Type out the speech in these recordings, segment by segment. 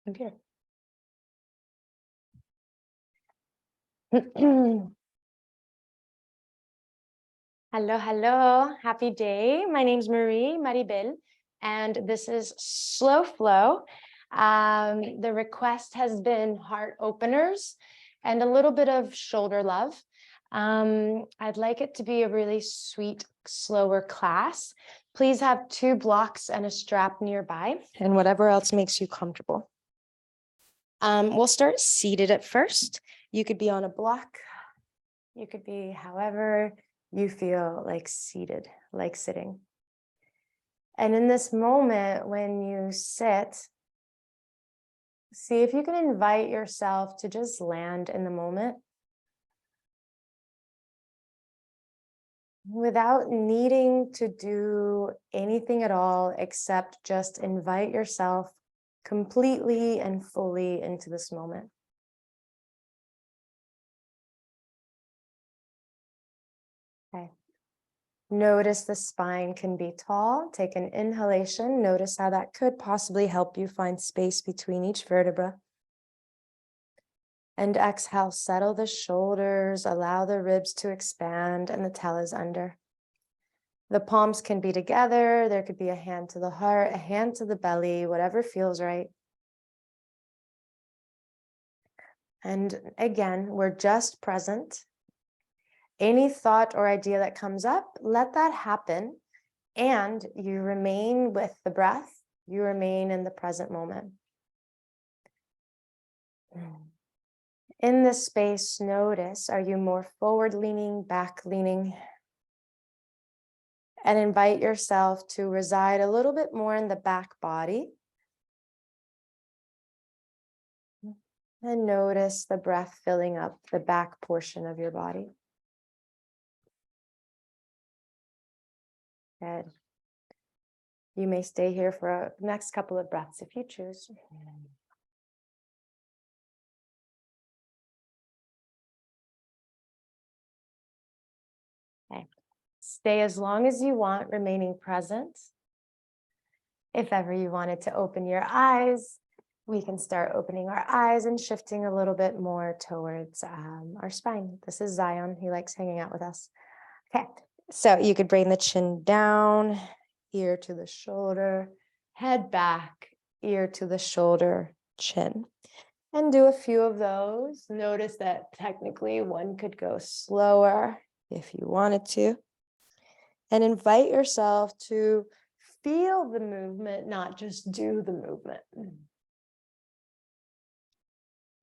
Computer. Hello, hello. Happy day. My name's Maribel, and this is Slow Flow. The request has been heart openers and a little bit of shoulder love. I'd like it to be a really sweet, slower class. Please have 2 blocks and a strap nearby, and whatever else makes you comfortable. We'll start seated at first. You could be on a block. You could be however you feel like seated, like sitting. And in this moment, when you sit, see if you can invite yourself to just land in the moment without needing to do anything at all, except just invite yourself completely and fully into this moment. Okay. Notice the spine can be tall. Take an inhalation. Notice how that could possibly help you find space between each vertebra. And exhale, settle the shoulders, allow the ribs to expand and the talus under. The palms can be together. There could be a hand to the heart, a hand to the belly, whatever feels right. And again, we're just present. Any thought or idea that comes up, let that happen. And you remain with the breath. You remain in the present moment. In this space, notice, are you more forward leaning, back leaning? And invite yourself to reside a little bit more in the back body. And notice the breath filling up the back portion of your body. Good. You may stay here for the next couple of breaths if you choose. Okay. Stay as long as you want, remaining present. If ever you wanted to open your eyes, we can start opening our eyes and shifting a little bit more towards our spine. This is Zion. He likes hanging out with us. Okay, so you could bring the chin down, ear to the shoulder, head back, ear to the shoulder, chin. And do a few of those. Notice that technically one could go slower if you wanted to. And invite yourself to feel the movement, not just do the movement.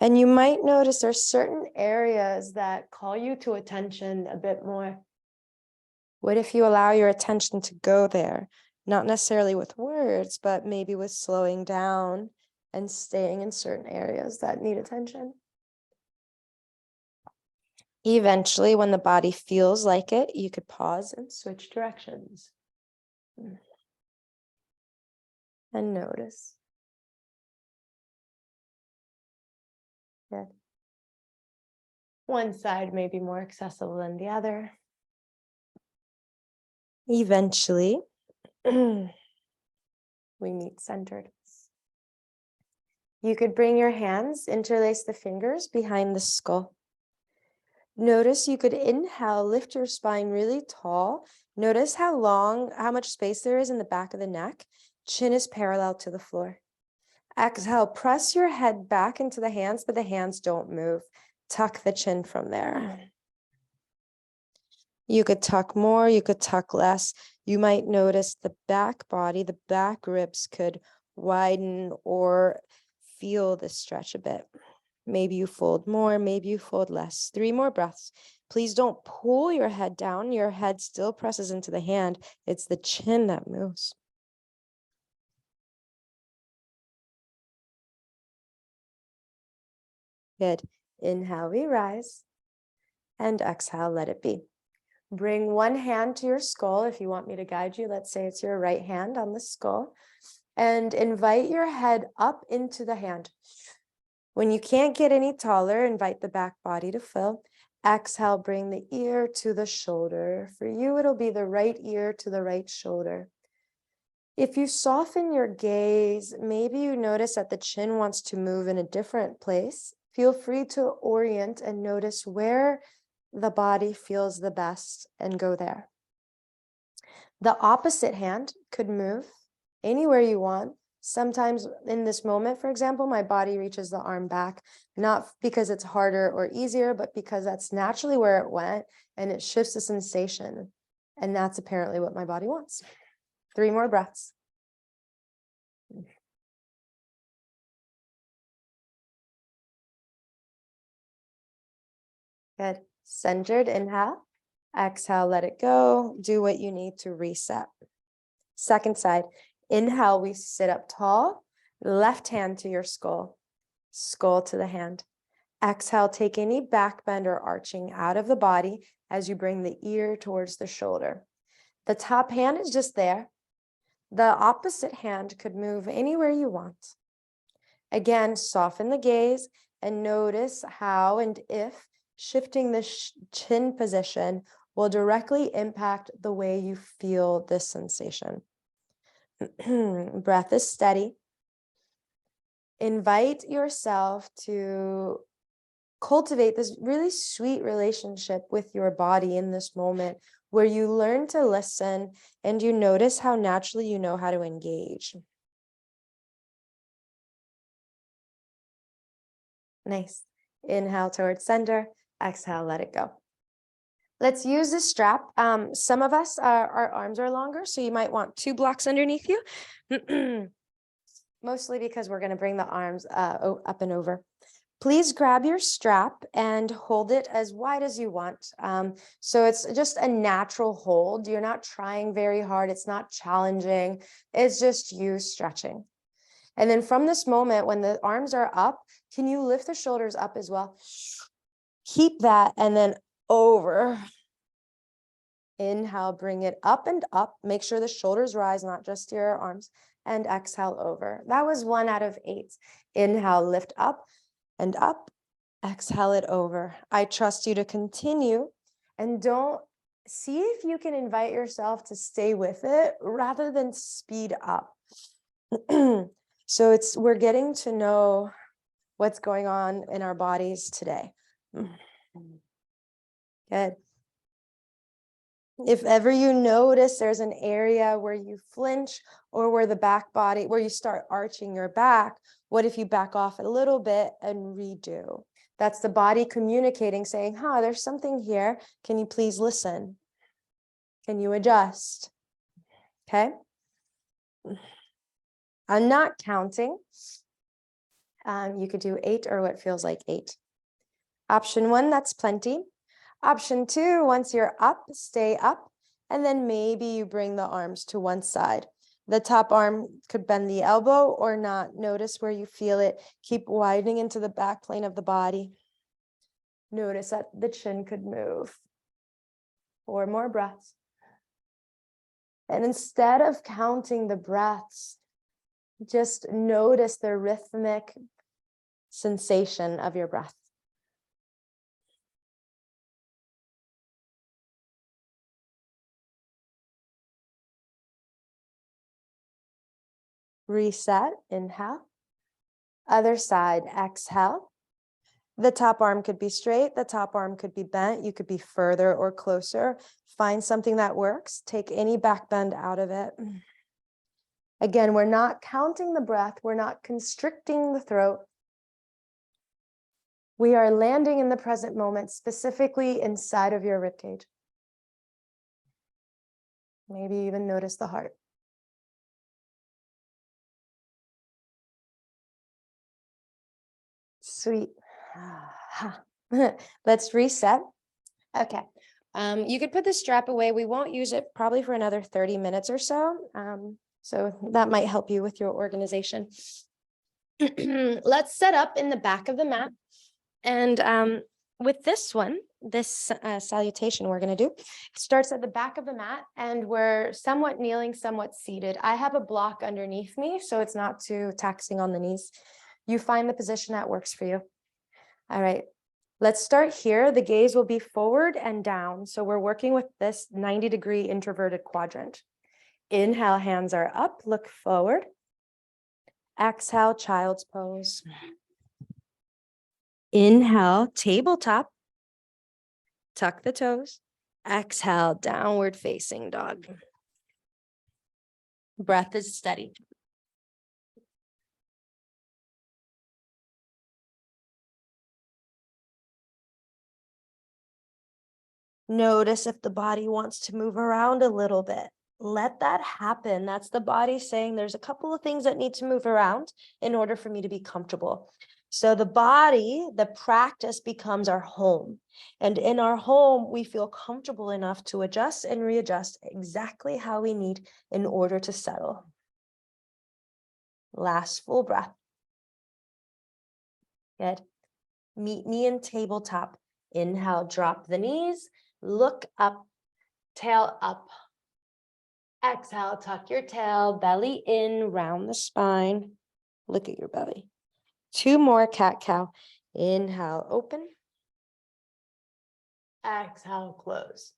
And you might notice there's certain areas that call you to attention a bit more. What if you allow your attention to go there? Not necessarily with words, but maybe with slowing down and staying in certain areas that need attention. Eventually, when the body feels like it, you could pause and switch directions. And notice. Good. One side may be more accessible than the other. Eventually, we meet centered. You could bring your hands, interlace the fingers behind the skull. Notice you could inhale, lift your spine really tall. Notice how much space there is in the back of the neck. Chin is parallel to the floor. Exhale, press your head back into the hands, but the hands don't move. Tuck the chin from there. You could tuck more, you could tuck less. You might notice the back body, the back ribs could widen or feel the stretch a bit. Maybe you fold more, maybe you fold less. 3 more breaths. Please don't pull your head down. Your head still presses into the hand. It's the chin that moves. Good. Inhale, we rise. And exhale, let it be. Bring one hand to your skull if you want me to guide you. Let's say it's your right hand on the skull. And invite your head up into the hand. When you can't get any taller, invite the back body to fill. Exhale, bring the ear to the shoulder. For you, it'll be the right ear to the right shoulder. If you soften your gaze, maybe you notice that the chin wants to move in a different place. Feel free to orient and notice where the body feels the best and go there. The opposite hand could move anywhere you want. Sometimes in this moment, for example, my body reaches the arm back, not because it's harder or easier, but because that's naturally where it went and it shifts the sensation. And that's apparently what my body wants. 3 more breaths. Good. Centered, inhale. Exhale, let it go. Do what you need to reset. Second side. Inhale, we sit up tall. Left hand to your skull. Skull to the hand. Exhale, take any back bend or arching out of the body as you bring the ear towards the shoulder. The top hand is just there. The opposite hand could move anywhere you want. Again, soften the gaze and notice how and if shifting the chin position will directly impact the way you feel this sensation. Breath is steady. Invite yourself to cultivate this really sweet relationship with your body in this moment where you learn to listen and you notice how naturally you know how to engage. Nice. Inhale towards center. Exhale, let it go. Let's use this strap. Some of us, our arms are longer, so you might want 2 blocks underneath you. Mostly because we're going to bring the arms up and over. Please grab your strap and hold it as wide as you want. So it's just a natural hold. You're not trying very hard. It's not challenging. It's just you stretching. And then from this moment, when the arms are up, can you lift the shoulders up as well? Keep that and then over. Inhale, bring it up and up. Make sure the shoulders rise, not just your arms. And exhale over. That was 1 out of 8. Inhale, lift up and up. Exhale it over. I trust you to continue. And don't see if you can invite yourself to stay with it rather than speed up. So we're getting to know what's going on in our bodies today. Good. If ever you notice there's an area where you flinch or where the back body, where you start arching your back, what if you back off a little bit and redo? That's the body communicating, saying, there's something here. Can you please listen? Can you adjust? Okay. I'm not counting. You could do 8 or what feels like 8. Option 1, that's plenty. Option 2, once you're up, stay up, and then maybe you bring the arms to one side. The top arm could bend the elbow or not. Notice where you feel it. Keep widening into the back plane of the body. Notice that the chin could move. 4 more breaths. And instead of counting the breaths, just notice the rhythmic sensation of your breath. Reset, inhale. Other side, exhale. The top arm could be straight, the top arm could be bent, you could be further or closer. Find something that works. Take any back bend out of it. Again, we're not counting the breath, we're not constricting the throat. We are landing in the present moment, specifically inside of your ribcage. Maybe even notice the heart. Sweet. Let's reset. Okay. You could put the strap away. We won't use it probably for another 30 minutes or so. So that might help you with your organization. Let's set up in the back of the mat. And with this one, this salutation we're going to do, it starts at the back of the mat and we're somewhat kneeling, somewhat seated. I have a block underneath me, so it's not too taxing on the knees. You find the position that works for you. All right, let's start here. The gaze will be forward and down. So we're working with this 90-degree introverted quadrant. Inhale, hands are up, look forward. Exhale, child's pose. Inhale, tabletop. Tuck the toes. Exhale, downward facing dog. Breath is steady. Notice if the body wants to move around a little bit. Let that happen. That's the body saying there's a couple of things that need to move around in order for me to be comfortable. So the body, the practice becomes our home. And in our home, we feel comfortable enough to adjust and readjust exactly how we need in order to settle. Last full breath. Good. Meet me in tabletop. Inhale, drop the knees, look up, tail up. Exhale, tuck your tail, belly in, round the spine. Look at your belly. 2 more, cat-cow. Inhale, open. Exhale, close.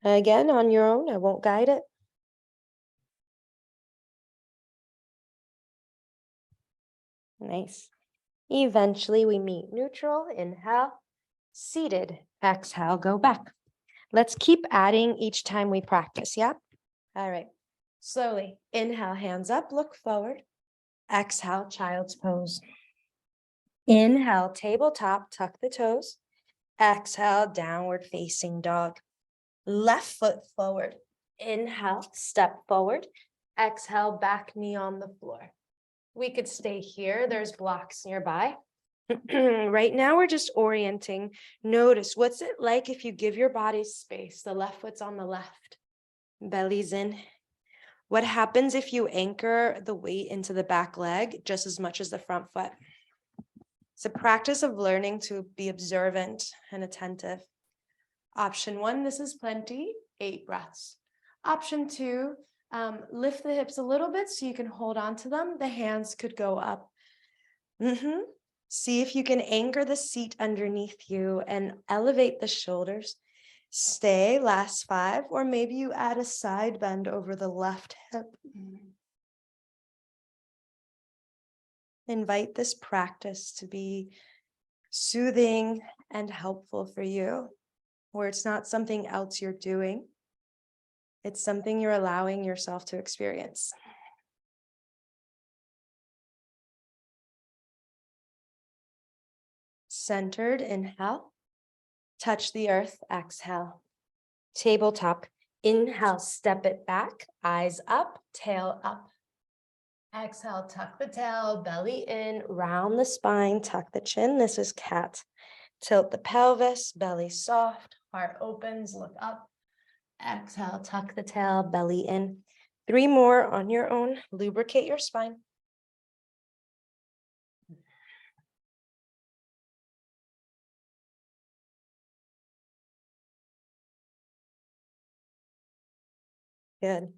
Again, on your own, I won't guide it. Nice. Eventually, we meet neutral. Inhale, seated. Exhale, go back. Let's keep adding each time we practice, yeah? All right. Slowly. Inhale, hands up, look forward. Exhale, child's pose. Inhale, tabletop, tuck the toes. Exhale, downward facing dog. Left foot forward. Inhale, step forward. Exhale, back knee on the floor. We could stay here. There's blocks nearby. Right now, we're just orienting. Notice, what's it like if you give your body space? The left foot's on the left. Belly's in. What happens if you anchor the weight into the back leg just as much as the front foot? It's a practice of learning to be observant and attentive. Option 1, this is plenty, 8 breaths. Option 2, lift the hips a little bit so you can hold on to them. The hands could go up. See if you can anchor the seat underneath you and elevate the shoulders. Stay, last 5, or maybe you add a side bend over the left hip. Invite this practice to be soothing and helpful for you, where it's not something else you're doing. It's something you're allowing yourself to experience. Centered, inhale. Touch the earth, exhale. Tabletop, inhale, step it back, eyes up, tail up. Exhale, tuck the tail, belly in, round the spine, tuck the chin. This is cat. Tilt the pelvis, belly soft, heart opens, look up. Exhale, tuck the tail, belly in. 3 more on your own. Lubricate your spine. Good.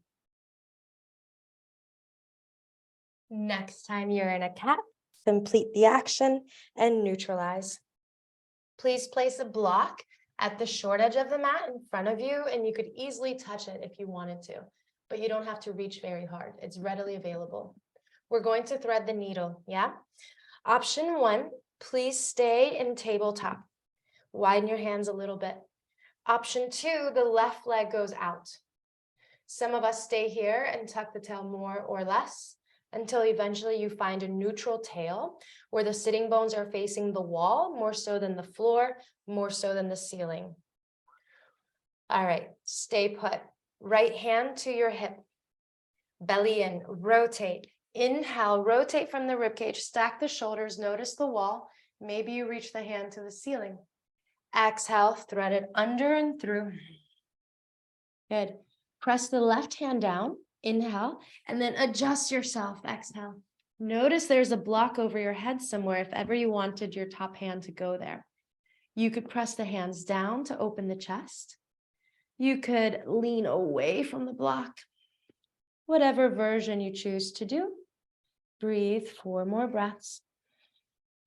Next time you're in a cat, complete the action and neutralize. Please place a block at the short edge of the mat in front of you, and you could easily touch it if you wanted to, but you don't have to reach very hard. It's readily available. We're going to thread the needle, yeah? Option 1, please stay in tabletop. Widen your hands a little bit. Option 2, the left leg goes out. Some of us stay here and tuck the tail more or less until eventually you find a neutral tail where the sitting bones are facing the wall more so than the floor, more so than the ceiling. All right, stay put. Right hand to your hip. Belly in, rotate. Inhale, rotate from the ribcage, stack the shoulders, notice the wall. Maybe you reach the hand to the ceiling. Exhale, thread it under and through. Good. Press the left hand down, inhale, and then adjust yourself, exhale. Notice there's a block over your head somewhere if ever you wanted your top hand to go there. You could press the hands down to open the chest. You could lean away from the block. Whatever version you choose to do. Breathe 4 more breaths.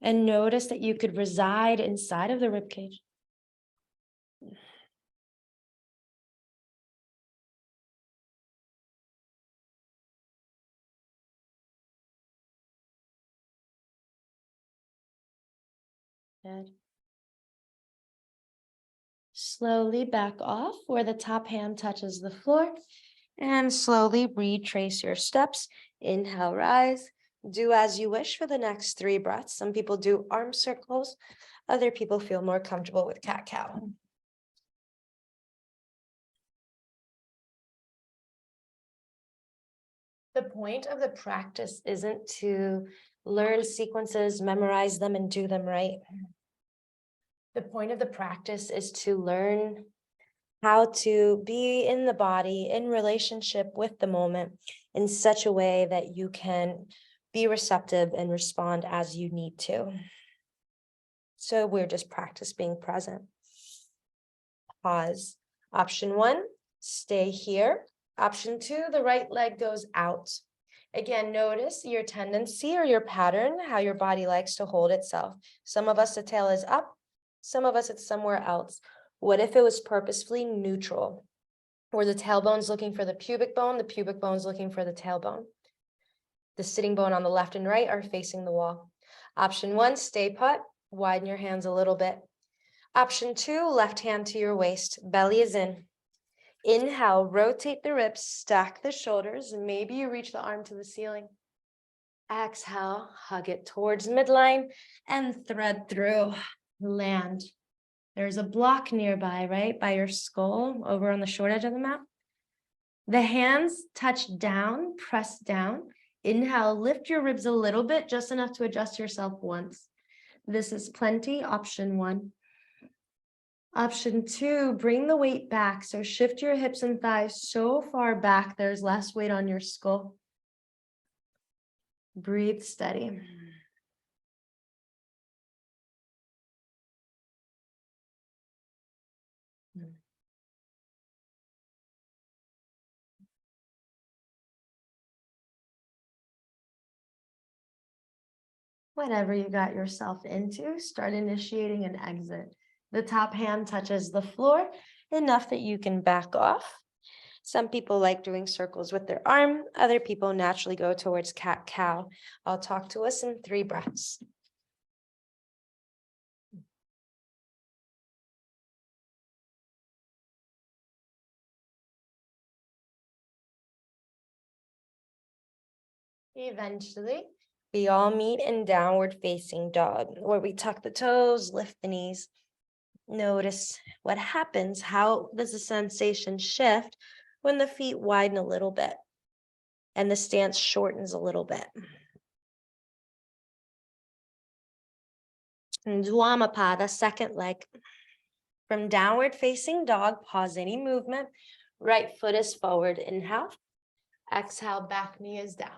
And notice that you could reside inside of the ribcage. Good. Slowly back off where the top hand touches the floor and slowly retrace your steps. Inhale, rise. Do as you wish for the next 3 breaths. Some people do arm circles. Other people feel more comfortable with cat-cow. The point of the practice isn't to learn sequences, memorize them, and do them right. The point of the practice is to learn how to be in the body, in relationship with the moment, in such a way that you can be receptive and respond as you need to. So we're just practice being present. Pause. Option 1, stay here. Option 2, the right leg goes out. Again, notice your tendency or your pattern, how your body likes to hold itself. Some of us, the tail is up. Some of us, it's somewhere else. What if it was purposefully neutral? Where the tailbone's looking for the pubic bone's looking for the tailbone. The sitting bone on the left and right are facing the wall. Option 1, stay put. Widen your hands a little bit. Option 2, left hand to your waist. Belly is in. Inhale, rotate the ribs, stack the shoulders, and maybe you reach the arm to the ceiling. Exhale, hug it towards midline and thread through. Land. There's a block nearby, right? By your skull, over on the short edge of the mat. The hands touch down, press down. Inhale, lift your ribs a little bit, just enough to adjust yourself once. This is plenty. Option 1. Option 2, bring the weight back. So shift your hips and thighs so far back, there's less weight on your skull. Breathe steady. Whatever you got yourself into, start initiating an exit. The top hand touches the floor enough that you can back off. Some people like doing circles with their arm. Other people naturally go towards cat-cow. I'll talk to us in 3 breaths. Eventually, we all meet in downward facing dog, where we tuck the toes, lift the knees. Notice what happens. How does the sensation shift when the feet widen a little bit and the stance shortens a little bit? And Dwamapada, second leg. From downward facing dog, pause any movement. Right foot is forward. Inhale. Exhale, back knee is down.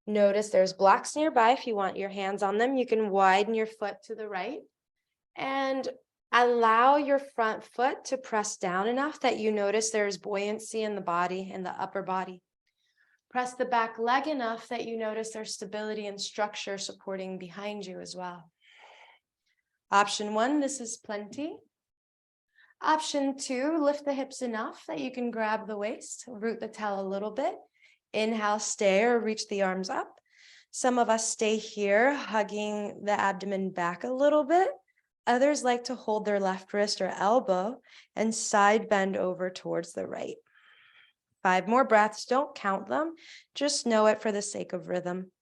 Notice there's blocks nearby. If you want your hands on them, you can widen your foot to the right and allow your front foot to press down enough that you notice there's buoyancy in the body, in the upper body. Press the back leg enough that you notice there's stability and structure supporting behind you as well. Option 1, this is plenty. Option 2, lift the hips enough that you can grab the waist, root the tail a little bit. Inhale, stay or reach the arms up. Some of us stay here, hugging the abdomen back a little bit. Others like to hold their left wrist or elbow and side bend over towards the right. 5 more breaths, don't count them, just know it for the sake of rhythm.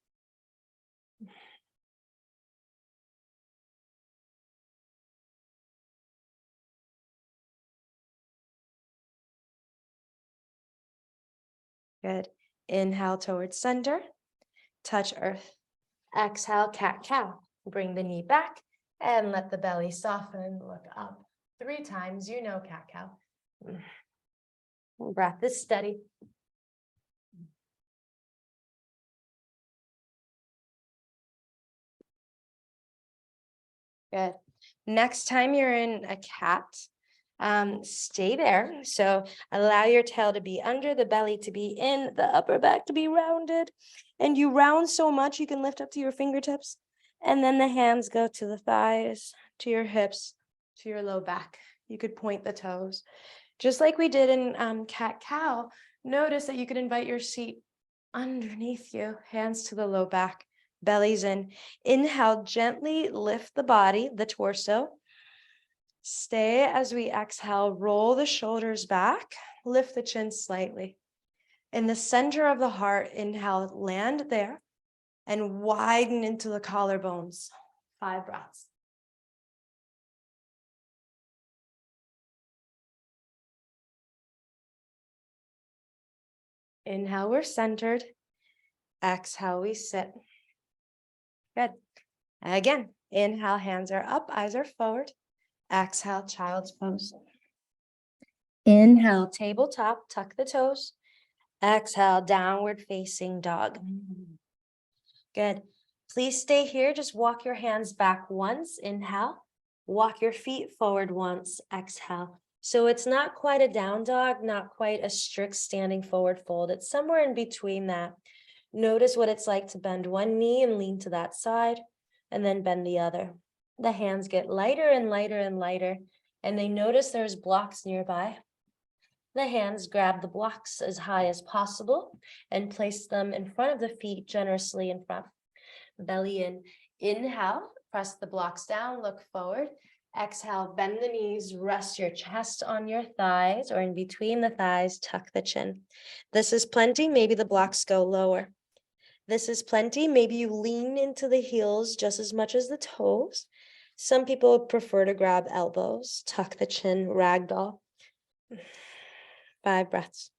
Good. Inhale towards center, touch earth. Exhale, cat-cow. Bring the knee back and let the belly soften, look up. 3 times, you know cat-cow. Breath is steady. Good. Next time you're in a cat, stay there. So allow your tail to be under, the belly to be in, the upper back to be rounded. And you round so much, you can lift up to your fingertips. And then the hands go to the thighs, to your hips, to your low back. You could point the toes. Just like we did in cat-cow, notice that you could invite your seat underneath you, hands to the low back. belly's in. Inhale, gently lift the body, the torso. Stay as we exhale, roll the shoulders back, lift the chin slightly. In the center of the heart, inhale, land there and widen into the collarbones. 5 breaths. Inhale, we're centered. Exhale, we sit. Good. Again, inhale, hands are up, eyes are forward. Exhale, child's pose. Inhale, tabletop, tuck the toes. Exhale, downward facing dog. Good. Please stay here. Just walk your hands back once. Inhale. Walk your feet forward once. Exhale. So it's not quite a down dog, not quite a strict standing forward fold. It's somewhere in between that. Notice what it's like to bend one knee and lean to that side, and then bend the other. The hands get lighter and lighter and lighter, and they notice there's blocks nearby. The hands grab the blocks as high as possible and place them in front of the feet generously in front. Belly in. Inhale, press the blocks down, look forward. Exhale, bend the knees, rest your chest on your thighs or in between the thighs, tuck the chin. This is plenty, maybe the blocks go lower. This is plenty, maybe you lean into the heels just as much as the toes. Some people prefer to grab elbows, tuck the chin, ragdoll. 5 breaths.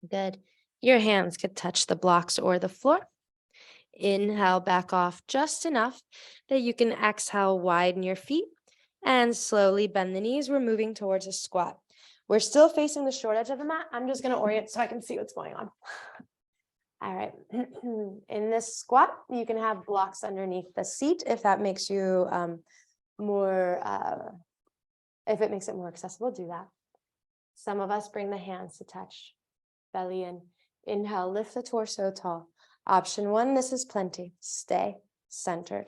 Good. Your hands could touch the blocks or the floor. Inhale, back off just enough that you can exhale, widen your feet and slowly bend the knees. We're moving towards a squat. We're still facing the short edge of the mat. I'm just going to orient so I can see what's going on. All right. In this squat, you can have blocks underneath the seat if that makes you if it makes it more accessible, do that. Some of us bring the hands to touch. Belly in. Inhale, lift the torso tall. Option 1, this is plenty. Stay centered.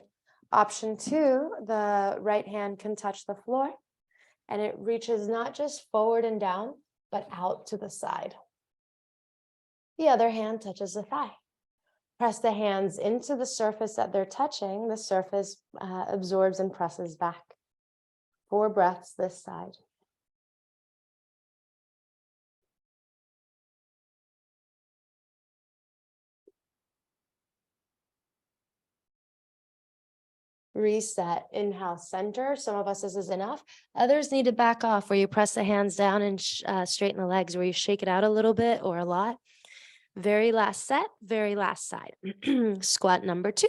Option 2, the right hand can touch the floor and it reaches not just forward and down, but out to the side. The other hand touches the thigh. Press the hands into the surface that they're touching. The surface absorbs and presses back. 4 breaths this side. Reset. Inhale, center. Some of us, this is enough. Others need to back off where you press the hands down and straighten the legs, where you shake it out a little bit or a lot. Very last set, very last side. Squat number 2.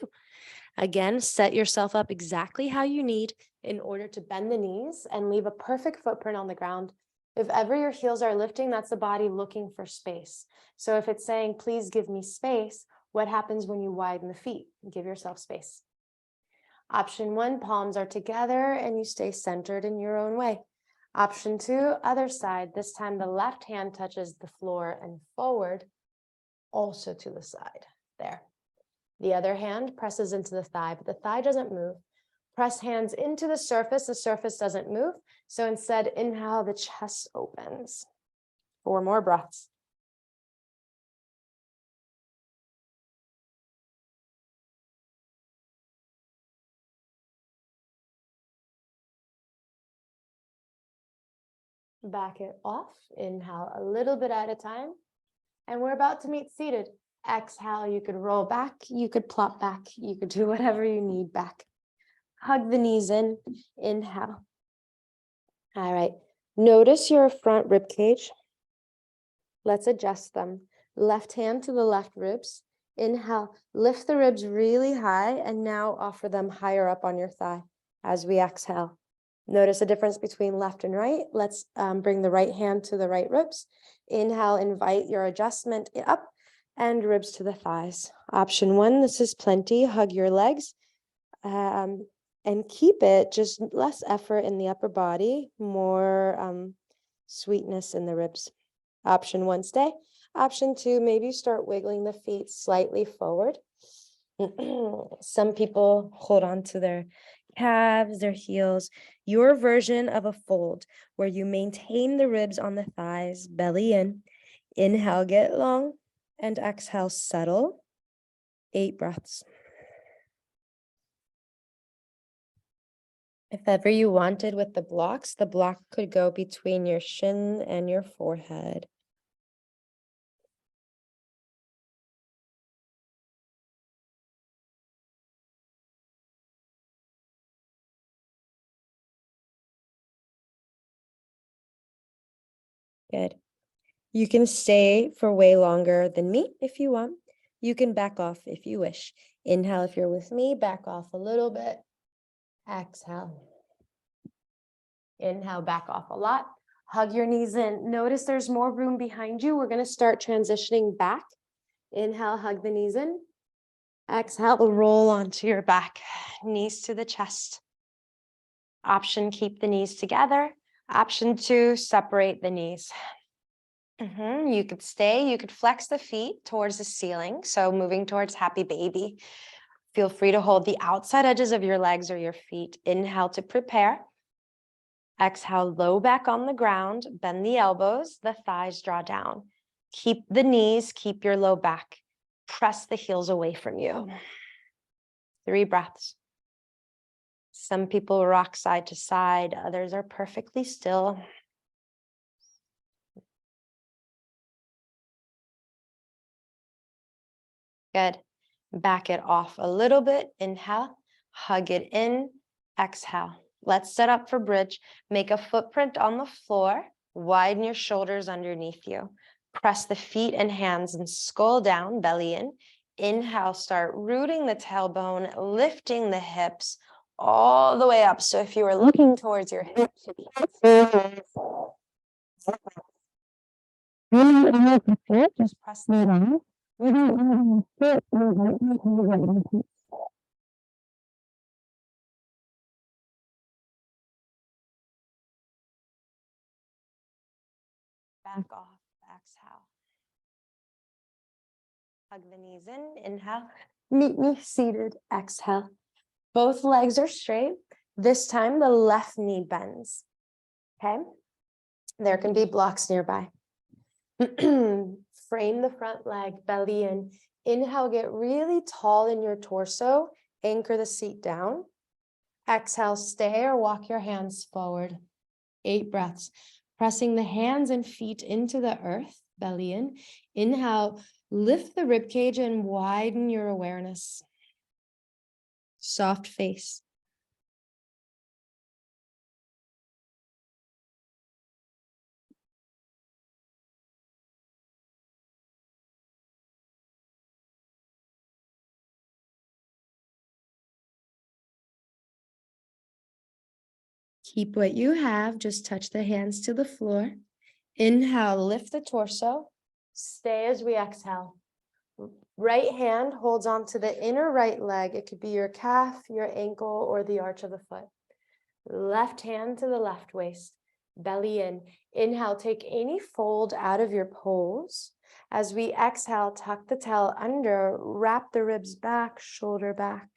Again, set yourself up exactly how you need in order to bend the knees and leave a perfect footprint on the ground. If ever your heels are lifting, that's the body looking for space. So if it's saying, please give me space, what happens when you widen the feet? Give yourself space. Option 1, palms are together and you stay centered in your own way. Option 2, other side. This time the left hand touches the floor and forward, also to the side. There. The other hand presses into the thigh, but the thigh doesn't move. Press hands into the surface doesn't move. So instead, inhale, the chest opens. 4 more breaths. Back it off. Inhale a little bit at a time. And we're about to meet seated. Exhale, you could roll back, you could plop back, you could do whatever you need back. Hug the knees in. Inhale. All right. Notice your front rib cage. Let's adjust them. Left hand to the left ribs. Inhale, lift the ribs really high and now offer them higher up on your thigh as we exhale. Notice the difference between left and right. Let's bring the right hand to the right ribs. Inhale, invite your adjustment up and ribs to the thighs. Option 1, this is plenty. Hug your legs and keep it just less effort in the upper body, more sweetness in the ribs. Option 1, stay. Option 2, maybe start wiggling the feet slightly forward. Some people hold on to their calves, their heels. Your version of a fold where you maintain the ribs on the thighs, belly in. Inhale, get long, and exhale, settle. 8 breaths. If ever you wanted with the blocks, the block could go between your shin and your forehead. Good. You can stay for way longer than me if you want. You can back off if you wish. Inhale if you're with me, back off a little bit. Exhale. Inhale, back off a lot. Hug your knees in. Notice there's more room behind you. We're going to start transitioning back. Inhale, hug the knees in. Exhale, roll onto your back. Knees to the chest. Option, keep the knees together. Option 2, separate the knees. You could stay. You could flex the feet towards the ceiling. So moving towards happy baby. Feel free to hold the outside edges of your legs or your feet. Inhale to prepare. Exhale, low back on the ground. Bend the elbows. The thighs draw down. Keep the knees. Keep your low back. Press the heels away from you. 3 breaths. Some people rock side to side. Others are perfectly still. Good. Back it off a little bit. Inhale, hug it in, exhale. Let's set up for bridge. Make a footprint on the floor. Widen your shoulders underneath you. Press the feet and hands and skull down, belly in. Inhale, start rooting the tailbone, lifting the hips all the way up. So if you were looking towards your hips, just press them down. Back off, exhale. Hug the knees in, inhale. Meet me seated, exhale. Both legs are straight. This time the left knee bends, okay? There can be blocks nearby. Frame the front leg, belly in. Inhale, get really tall in your torso. Anchor the seat down. Exhale, stay or walk your hands forward. 8 breaths. Pressing the hands and feet into the earth, belly in. Inhale, lift the rib cage and widen your awareness. Soft face. Keep what you have, just touch the hands to the floor. Inhale, lift the torso. Stay as we exhale. Right hand holds on to the inner right leg. It could be your calf, your ankle, or the arch of the foot. Left hand to the left waist, belly in. Inhale, take any fold out of your pose. As we exhale, tuck the tail under, wrap the ribs back, shoulder back.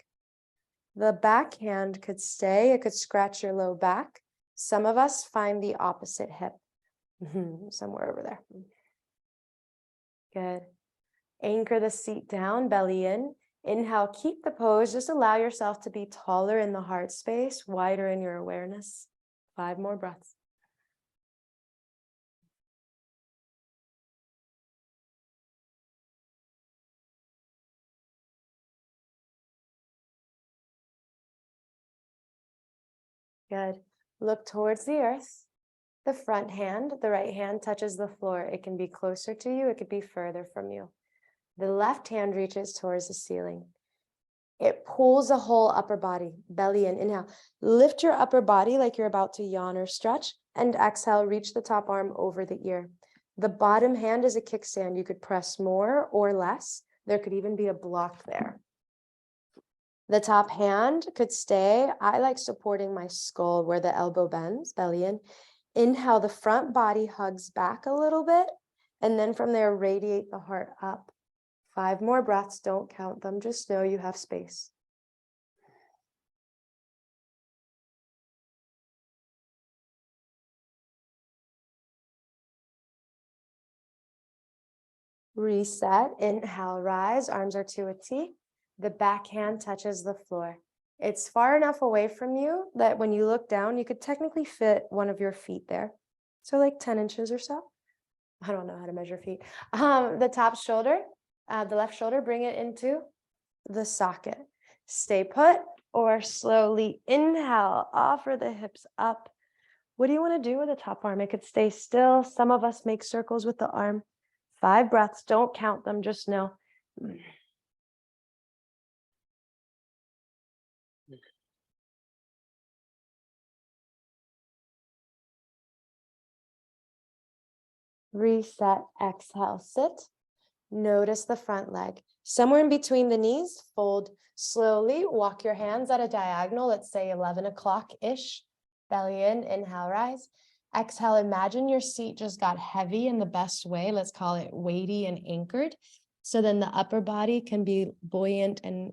The back hand could stay. It could scratch your low back. Some of us find the opposite hip, somewhere over there. Good. Anchor the seat down, belly in. Inhale, keep the pose. Just allow yourself to be taller in the heart space, wider in your awareness. 5 more breaths. Good. Look towards the earth. The front hand, the right hand touches the floor. It can be closer to you. It could be further from you. The left hand reaches towards the ceiling. It pulls the whole upper body, belly in. Inhale, lift your upper body like you're about to yawn or stretch, and exhale, reach the top arm over the ear. The bottom hand is a kickstand. You could press more or less. There could even be a block there. The top hand could stay. I like supporting my skull where the elbow bends, belly in. Inhale, the front body hugs back a little bit, and then from there, radiate the heart up. 5 more breaths, don't count them, just know you have space. Reset, inhale, rise, arms are to a T. The back hand touches the floor. It's far enough away from you that when you look down, you could technically fit one of your feet there. So like 10 inches or so. I don't know how to measure feet. The top shoulder, the left shoulder, bring it into the socket. Stay put or slowly inhale, offer the hips up. What do you want to do with the top arm? It could stay still. Some of us make circles with the arm. 5 breaths, don't count them, just know. Reset, exhale, sit. Notice the front leg. Somewhere in between the knees, fold slowly. Walk your hands at a diagonal, let's say 11 o'clock-ish. Belly in, inhale, rise. Exhale, imagine your seat just got heavy in the best way. Let's call it weighty and anchored. So then the upper body can be buoyant and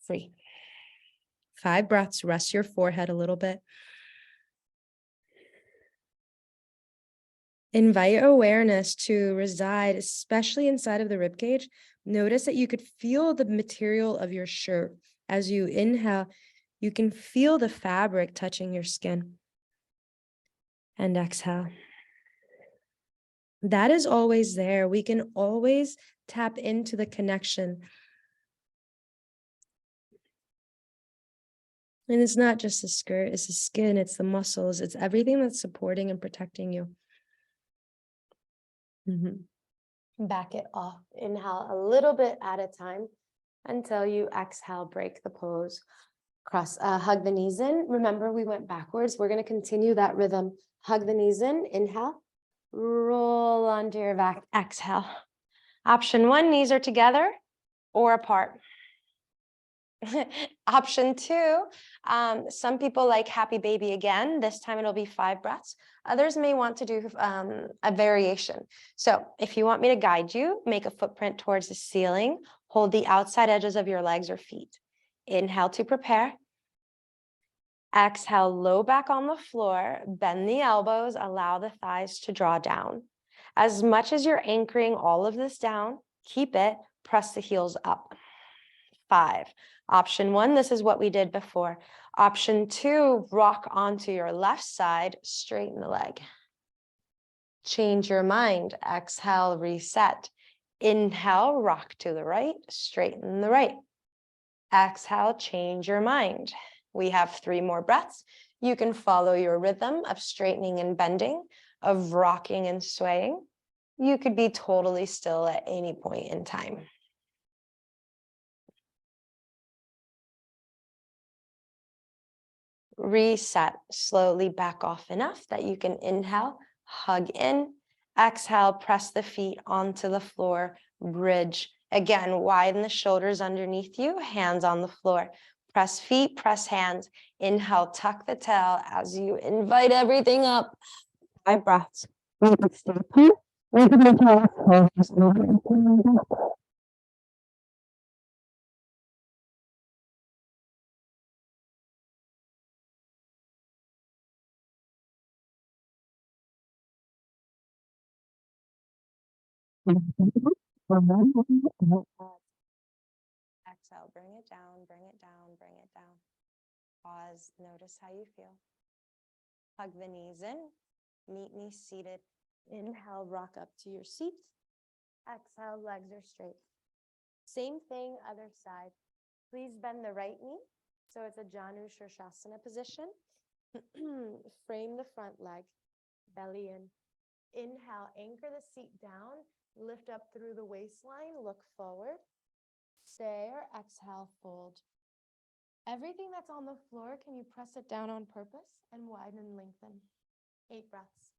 free. 5 breaths, rest your forehead a little bit. Invite awareness to reside, especially inside of the rib cage. Notice that you could feel the material of your shirt. As you inhale, you can feel the fabric touching your skin. And exhale. That is always there. We can always tap into the connection. And it's not just the skirt, it's the skin, it's the muscles, it's everything that's supporting and protecting you. Back it off. Inhale a little bit at a time until you exhale, break the pose. Cross, hug the knees in. Remember, we went backwards. We're going to continue that rhythm. Hug the knees in, inhale, roll onto your back, exhale. Option 1, knees are together or apart. Option 2, some people like happy baby again. This time it'll be 5 breaths. Others may want to do a variation. So if you want me to guide you, make a footprint towards the ceiling. Hold the outside edges of your legs or feet. Inhale to prepare. Exhale, low back on the floor. Bend the elbows. Allow the thighs to draw down. As much as you're anchoring all of this down, keep it. Press the heels up. 5. Option 1, this is what we did before. Option 2, rock onto your left side, straighten the leg. Change your mind. Exhale, reset. Inhale, rock to the right, straighten the right. Exhale, change your mind. We have 3 more breaths. You can follow your rhythm of straightening and bending, of rocking and swaying. You could be totally still at any point in time. Reset, slowly back off enough that you can inhale, hug in, exhale, press the feet onto the floor, bridge. Again, widen the shoulders underneath you, hands on the floor. Press feet, press hands. Inhale, tuck the tail as you invite everything up. 5 breaths. Exhale, bring it down, bring it down, bring it down. Pause, notice how you feel. Hug the knees in, meet knees seated. Inhale, rock up to your seat. Exhale, legs are straight. Same thing, other side. Please bend the right knee. So it's a Janu Shirshasana position. Frame the front leg, belly in. Inhale, anchor the seat down, lift up through the waistline, look forward. Stay or exhale, fold. Everything that's on the floor, can you press it down on purpose and widen and lengthen? 8 breaths.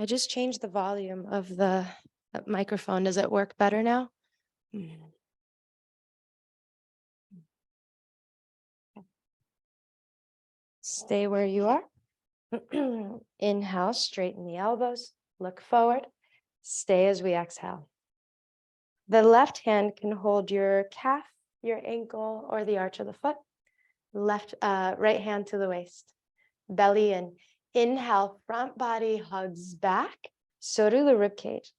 I just changed the volume of the microphone. Does it work better now? Stay where you are. Inhale, straighten the elbows, look forward. Stay as we exhale. The left hand can hold your calf, your ankle, or the arch of the foot. Right hand to the waist. Belly in. Inhale, front body hugs back. So do the rib cage.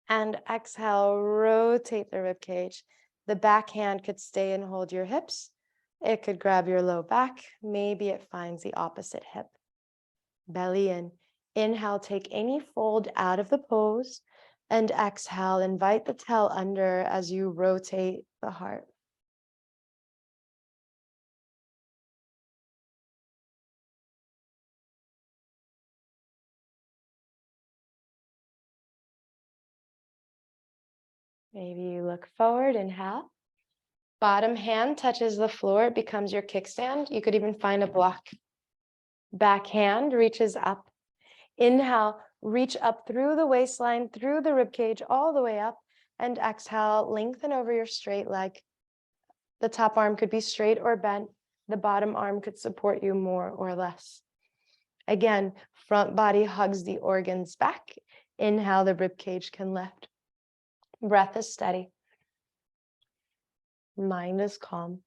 And exhale, rotate the rib cage. The back hand could stay and hold your hips. It could grab your low back. Maybe it finds the opposite hip. Belly in. Inhale, take any fold out of the pose. And exhale, invite the tail under as you rotate the heart. Maybe you look forward, inhale. Bottom hand touches the floor, it becomes your kickstand. You could even find a block. Back hand reaches up. Inhale, reach up through the waistline, through the rib cage, all the way up. And exhale, lengthen over your straight leg. The top arm could be straight or bent. The bottom arm could support you more or less. Again, front body hugs the organs back. Inhale, the rib cage can lift. Breath is steady. Mind is calm.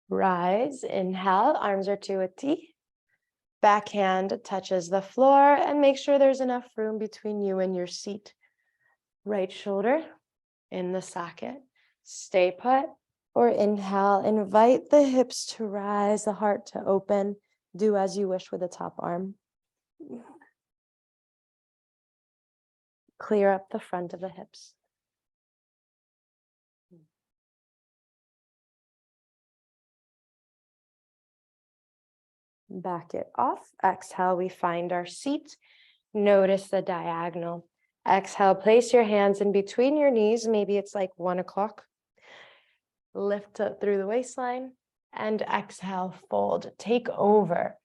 Rise, inhale, arms are to a T. Back hand touches the floor and make sure there's enough room between you and your seat. Right shoulder in the socket. Stay put or inhale. Invite the hips to rise, the heart to open. Do as you wish with the top arm. Clear up the front of the hips. Back it off. Exhale, we find our seat. Notice the diagonal. Exhale, place your hands in between your knees. Maybe it's like 1 o'clock. Lift up through the waistline and exhale, fold, take over.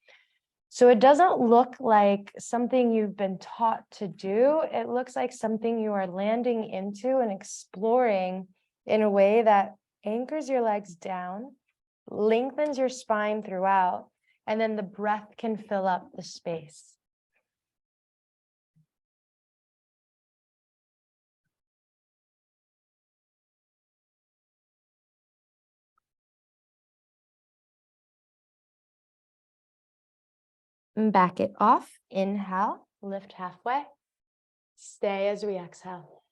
So it doesn't look like something you've been taught to do. It looks like something you are landing into and exploring in a way that anchors your legs down, lengthens your spine throughout, and then the breath can fill up the space. Back it off. Inhale, lift halfway. Stay as we exhale.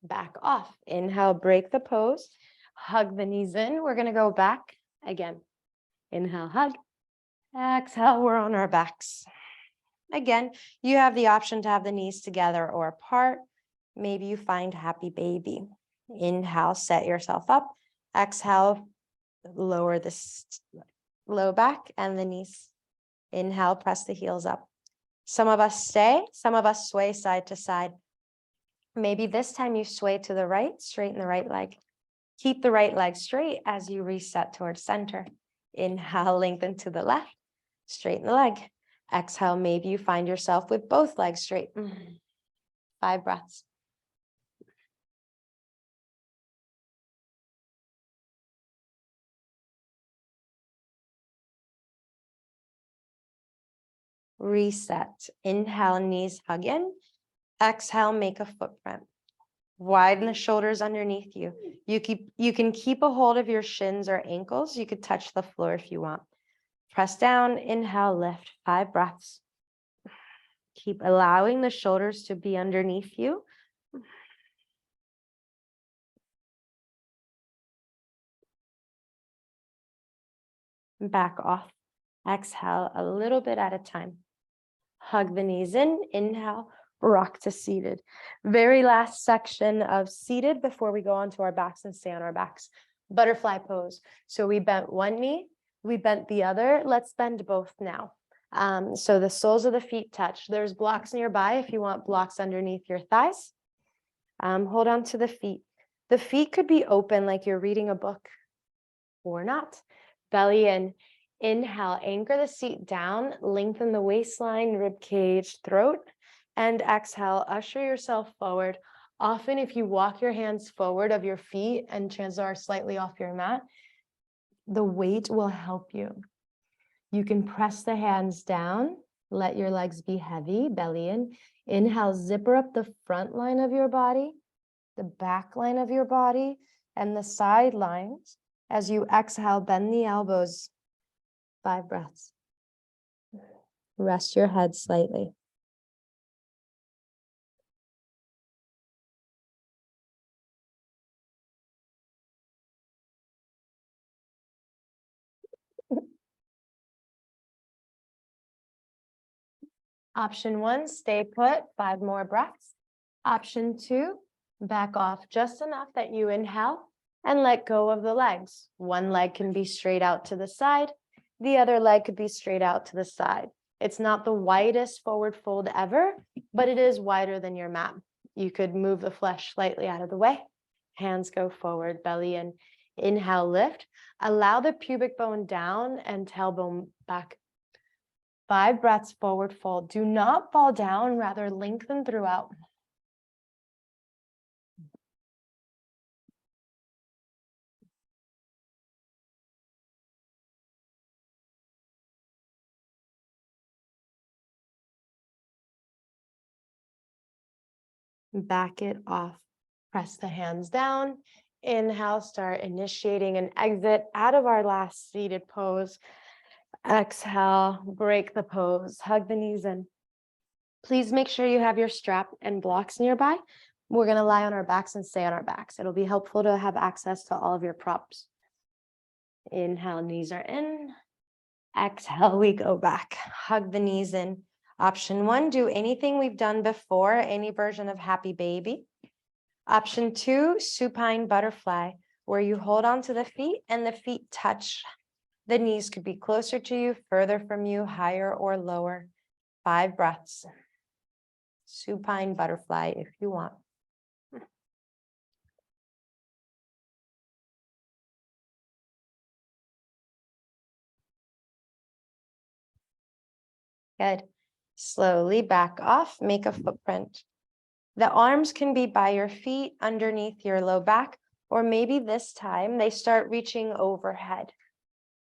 Back off. Inhale, break the pose. Hug the knees in. We're going to go back again. Inhale, hug. Exhale, we're on our backs. Again, you have the option to have the knees together or apart. Maybe you find happy baby. Inhale, set yourself up. Exhale, lower the low back and the knees. Inhale, press the heels up. Some of us stay, some of us sway side to side. Maybe this time you sway to the right, straighten the right leg. Keep the right leg straight as you reset towards center. Inhale, lengthen to the left, straighten the leg. Exhale, maybe you find yourself with both legs straight. 5 breaths. Reset. Inhale, knees hug in. Exhale, make a footprint. Widen the shoulders underneath you. You can keep a hold of your shins or ankles. You could touch the floor if you want. Press down, inhale, lift. 5 breaths. Keep allowing the shoulders to be underneath you. Back off. Exhale a little bit at a time. Hug the knees in, inhale, rock to seated. Very last section of seated before we go on to our backs and stay on our backs. Butterfly pose. So we bent one knee, we bent the other. Let's bend both now. So the soles of the feet touch. There's blocks nearby if you want blocks underneath your thighs. Hold on to the feet. The feet could be open like you're reading a book or not. Belly in. Inhale, anchor the seat down, lengthen the waistline, rib cage, throat. And exhale, usher yourself forward. Often, if you walk your hands forward of your feet and chances are slightly off your mat, the weight will help you. You can press the hands down, let your legs be heavy, belly in. Inhale, zipper up the front line of your body, the back line of your body, and the side lines. As you exhale, bend the elbows. 5 breaths. Rest your head slightly. Option 1, stay put, 5 more breaths. Option 2, back off just enough that you inhale and let go of the legs. One leg can be straight out to the side. The other leg could be straight out to the side. It's not the widest forward fold ever, but it is wider than your mat. You could move the flesh slightly out of the way. Hands go forward, belly in. Inhale, lift. Allow the pubic bone down and tailbone back. 5 breaths, forward fold. Do not fall down, rather lengthen throughout. Back it off. Press the hands down. Inhale, start initiating an exit out of our last seated pose. Exhale, break the pose, hug the knees in. Please make sure you have your strap and blocks nearby. We're going to lie on our backs and stay on our backs. It'll be helpful to have access to all of your props. Inhale, knees are in. Exhale, we go back. Hug the knees in. Option 1, do anything we've done before, any version of happy baby. Option 2, supine butterfly, where you hold on to the feet and the feet touch. The knees could be closer to you, further from you, higher or lower. 5 breaths. Supine butterfly if you want. Good. Slowly back off, make a footprint. The arms can be by your feet, underneath your low back, or maybe this time they start reaching overhead.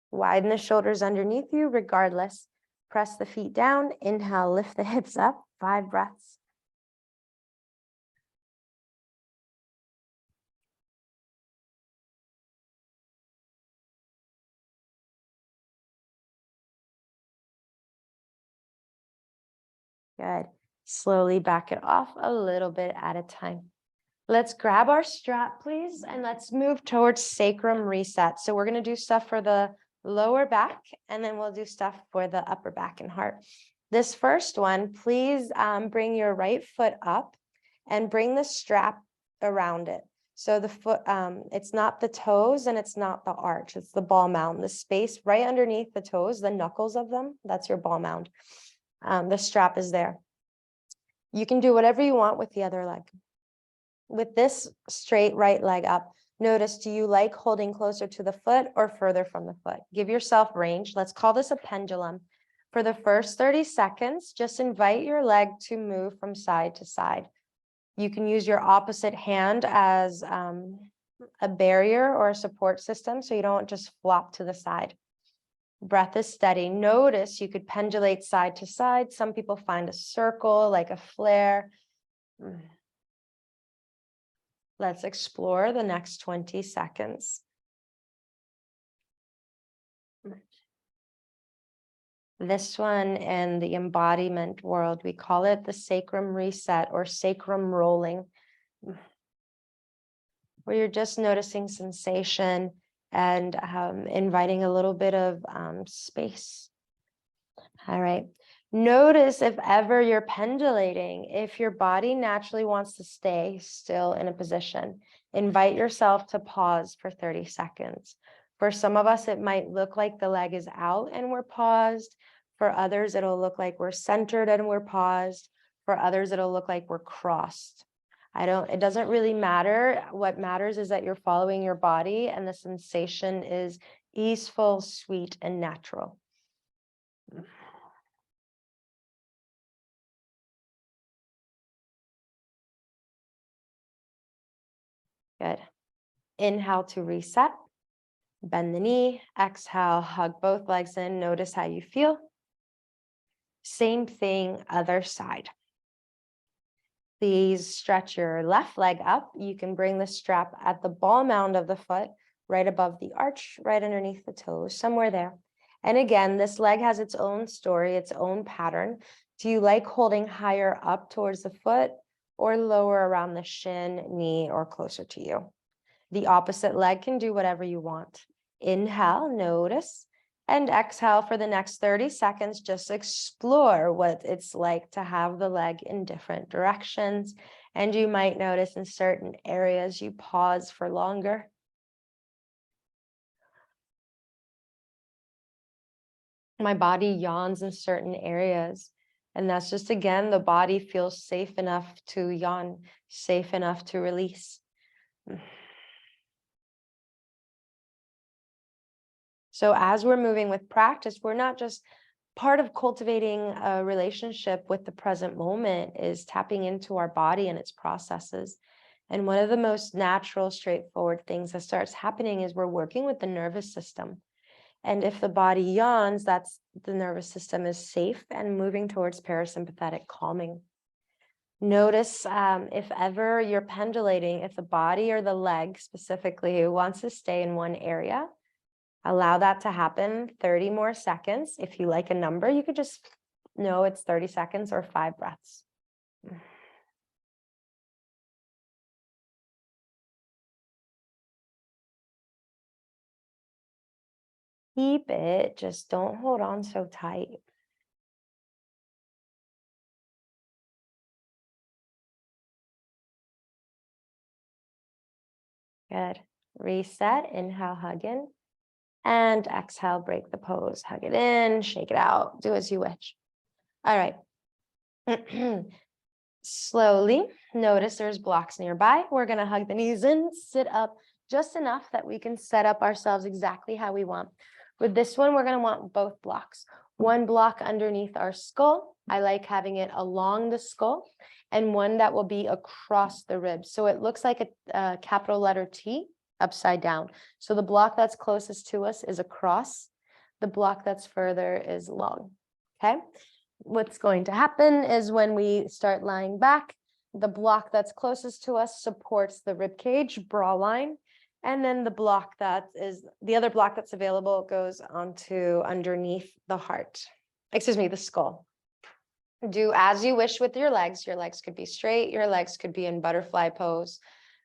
Widen the shoulders underneath you, regardless. Press the feet down, inhale, lift the hips up, 5 breaths. Good. Slowly back it off a little bit at a time. Let's grab our strap, please, and let's move towards sacrum reset. So we're going to do stuff for the lower back, and then we'll do stuff for the upper back and heart. This first one, please bring your right foot up and bring the strap around it. So the foot, it's not the toes and it's not the arch, it's the ball mound, the space right underneath the toes, the knuckles of them, that's your ball mound. The strap is there. You can do whatever you want with the other leg. With this straight right leg up, notice, do you like holding closer to the foot or further from the foot? Give yourself range. Let's call this a pendulum. For the first 30 seconds, just invite your leg to move from side to side. You can use your opposite hand as a barrier or a support system so you don't just flop to the side. Breath is steady. Notice you could pendulate side to side. Some people find a circle, like a flare. Let's explore the next 20 seconds. This one in the embodiment world, we call it the sacrum reset or sacrum rolling, where you're just noticing sensation and inviting a little bit of space. All right. Notice if ever you're pendulating, if your body naturally wants to stay still in a position, invite yourself to pause for 30 seconds. For some of us, it might look like the leg is out and we're paused. For others, it'll look like we're centered and we're paused. For others, it'll look like we're crossed. It doesn't really matter. What matters is that you're following your body and the sensation is easeful, sweet, and natural. Good. Inhale to reset. Bend the knee. Exhale, hug both legs in. Notice how you feel. Same thing, other side. Please stretch your left leg up. You can bring the strap at the ball mound of the foot, right above the arch, right underneath the toes, somewhere there. And again, this leg has its own story, its own pattern. Do you like holding higher up towards the foot or lower around the shin, knee, or closer to you? The opposite leg can do whatever you want. Inhale, notice, and exhale for the next 30 seconds. Just explore what it's like to have the leg in different directions. And you might notice in certain areas you pause for longer. My body yawns in certain areas. And that's just, again, the body feels safe enough to yawn, safe enough to release. So as we're moving with practice, we're not just part of cultivating a relationship with the present moment is tapping into our body and its processes. And one of the most natural, straightforward things that starts happening is we're working with the nervous system. And if the body yawns, that's the nervous system is safe and moving towards parasympathetic calming. Notice if ever you're pendulating, if the body or the leg specifically wants to stay in one area, allow that to happen 30 more seconds. If you like a number, you could just know it's 30 seconds or 5 breaths. Keep it, just don't hold on so tight. Good. Reset, inhale, hug in. And exhale, break the pose. Hug it in, shake it out, do as you wish. All right. Slowly notice there's blocks nearby. We're going to hug the knees in, sit up just enough that we can set up ourselves exactly how we want. With this one, we're going to want both blocks. One block underneath our skull. I like having it along the skull, and one that will be across the ribs. So it looks like a capital letter T upside down. So the block that's closest to us is across. The block that's further is long. Okay. What's going to happen is when we start lying back, the block that's closest to us supports the rib cage, bra line, and then the other block that's available goes onto underneath the heart, the skull. Do as you wish with your legs. Your legs could be straight, your legs could be in butterfly pose.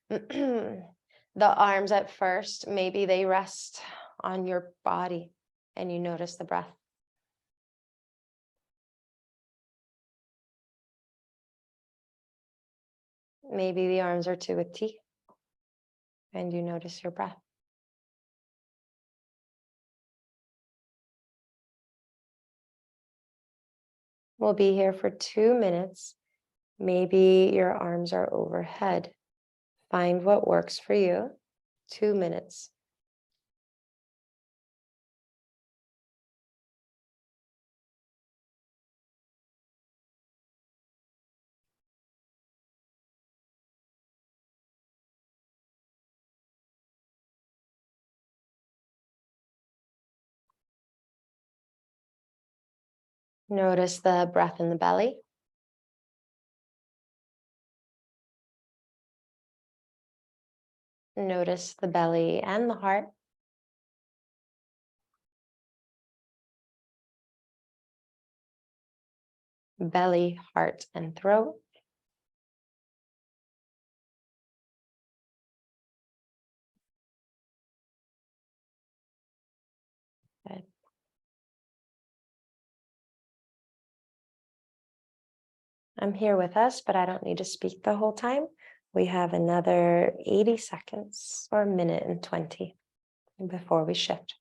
The arms at first, maybe they rest on your body and you notice the breath. Maybe the arms are to a T and you notice your breath. We'll be here for 2 minutes. Maybe your arms are overhead. Find what works for you. 2 minutes. Notice the breath in the belly. Notice the belly and the heart. Belly, heart, and throat. Good. I'm here with us, but I don't need to speak the whole time. We have another 80 seconds or a minute and 20 before we shift.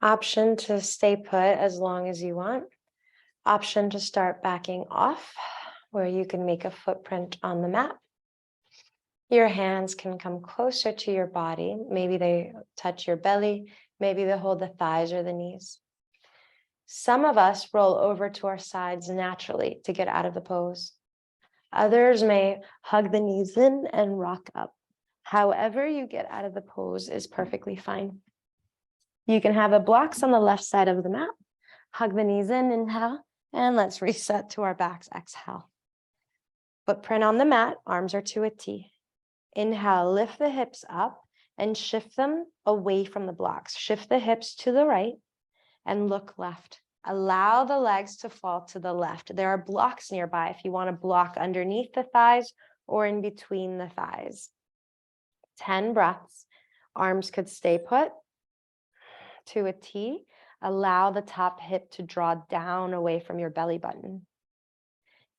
Option to stay put as long as you want. Option to start backing off, where you can make a footprint on the mat. Your hands can come closer to your body. Maybe they touch your belly. Maybe they hold the thighs or the knees. Some of us roll over to our sides naturally to get out of the pose. Others may hug the knees in and rock up. However you get out of the pose is perfectly fine. You can have the blocks on the left side of the mat. Hug the knees in, inhale, and let's reset to our backs, exhale. Footprint on the mat, arms are to a T. Inhale, lift the hips up and shift them away from the blocks. Shift the hips to the right and look left. Allow the legs to fall to the left. There are blocks nearby if you want to block underneath the thighs or in between the thighs. 10 breaths. Arms could stay put to a T. Allow the top hip to draw down away from your belly button.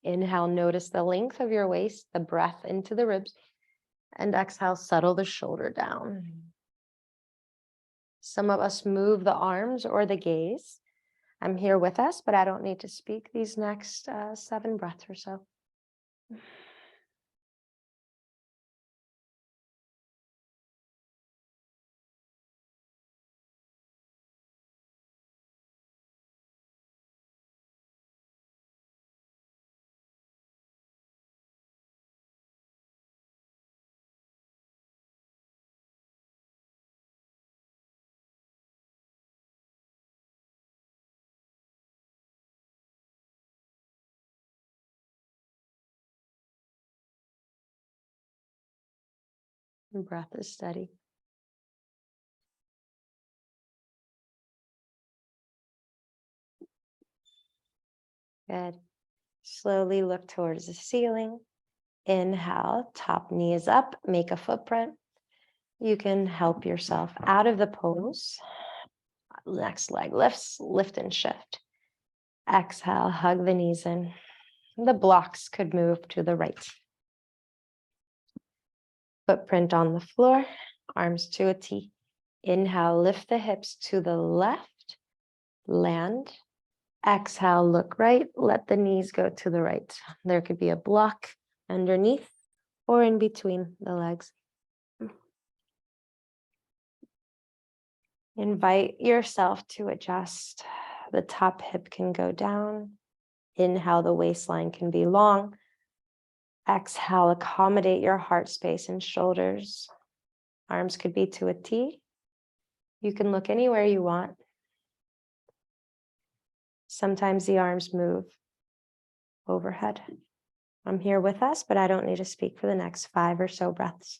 Inhale, notice the length of your waist, the breath into the ribs, and exhale, settle the shoulder down. Some of us move the arms or the gaze. I'm here with us, but I don't need to speak these next 7 breaths or so. And breath is steady. Good. Slowly look towards the ceiling. Inhale, top knee is up, make a footprint. You can help yourself out of the pose. Next leg lifts, lift and shift. Exhale, hug the knees in. The blocks could move to the right. Footprint on the floor, arms to a T. Inhale, lift the hips to the left, land. Exhale, look right, let the knees go to the right. There could be a block underneath or in between the legs. Invite yourself to adjust. The top hip can go down. Inhale, the waistline can be long. Exhale, accommodate your heart space and shoulders. Arms could be to a T. You can look anywhere you want. Sometimes the arms move overhead. I'm here with us, but I don't need to speak for the next 5 or so breaths.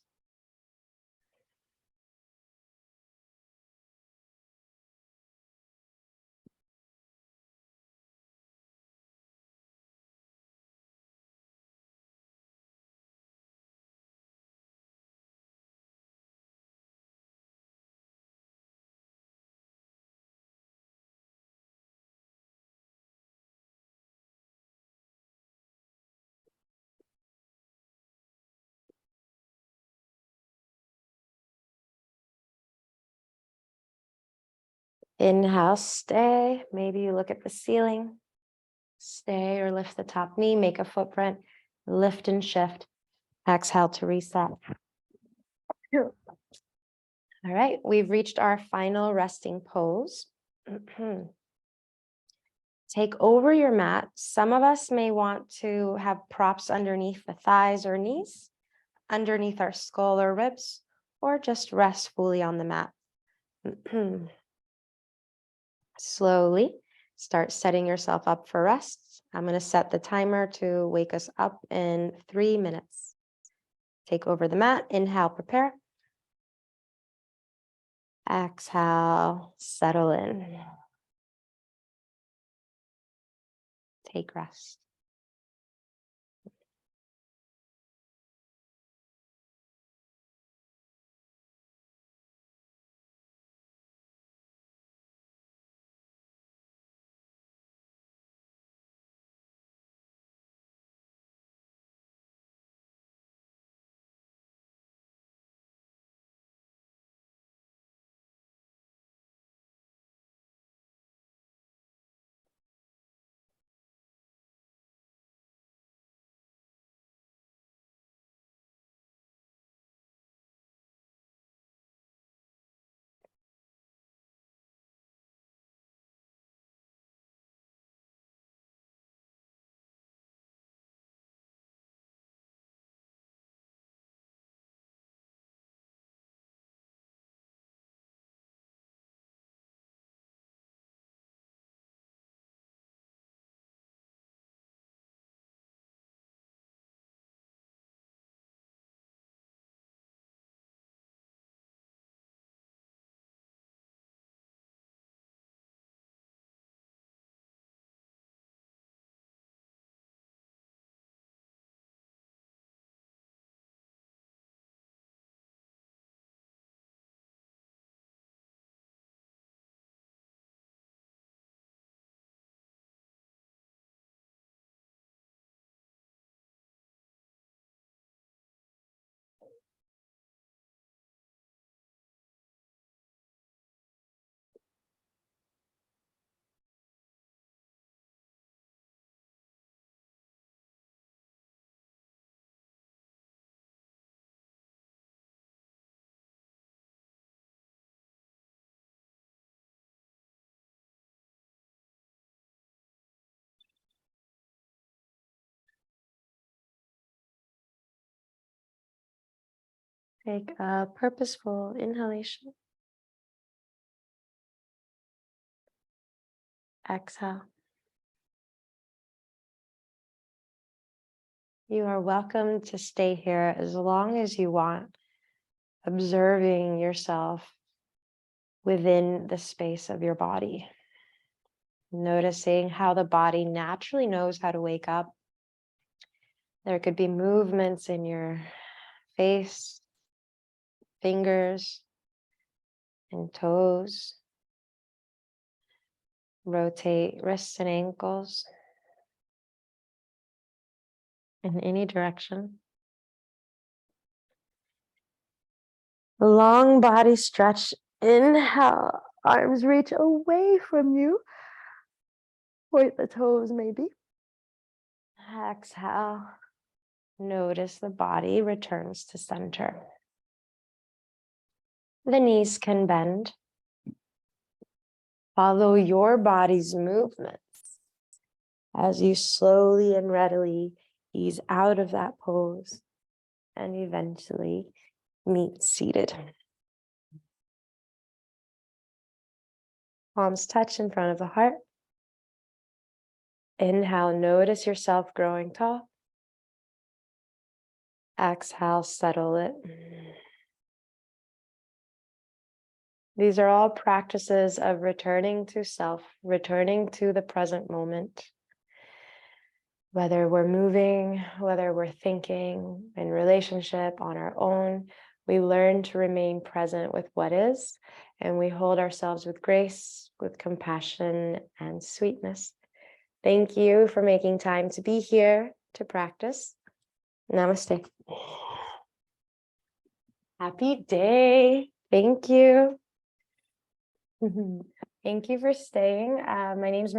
Inhale, stay. Maybe you look at the ceiling. Stay or lift the top knee, make a footprint, lift and shift. Exhale to reset. All right, we've reached our final resting pose. Take over your mat. Some of us may want to have props underneath the thighs or knees, underneath our skull or ribs, or just rest fully on the mat. Slowly start setting yourself up for rest. I'm going to set the timer to wake us up in 3 minutes. Take over the mat. Inhale, prepare. Exhale, settle in. Take rest. Take a purposeful inhalation. Exhale. You are welcome to stay here as long as you want, observing yourself within the space of your body. Noticing how the body naturally knows how to wake up. There could be movements in your face, fingers, and toes. Rotate wrists and ankles in any direction. Long body stretch. Inhale, arms reach away from you. Point the toes maybe. Exhale. Notice the body returns to center. The knees can bend. Follow your body's movements as you slowly and readily ease out of that pose and eventually meet seated. Palms touch in front of the heart. Inhale, notice yourself growing tall. Exhale, settle it. These are all practices of returning to self, returning to the present moment. Whether we're moving, whether we're thinking, in relationship, on our own, we learn to remain present with what is, and we hold ourselves with grace, with compassion, and sweetness. Thank you for making time to be here to practice. Namaste. Happy day. Thank you. Thank you for staying. My name's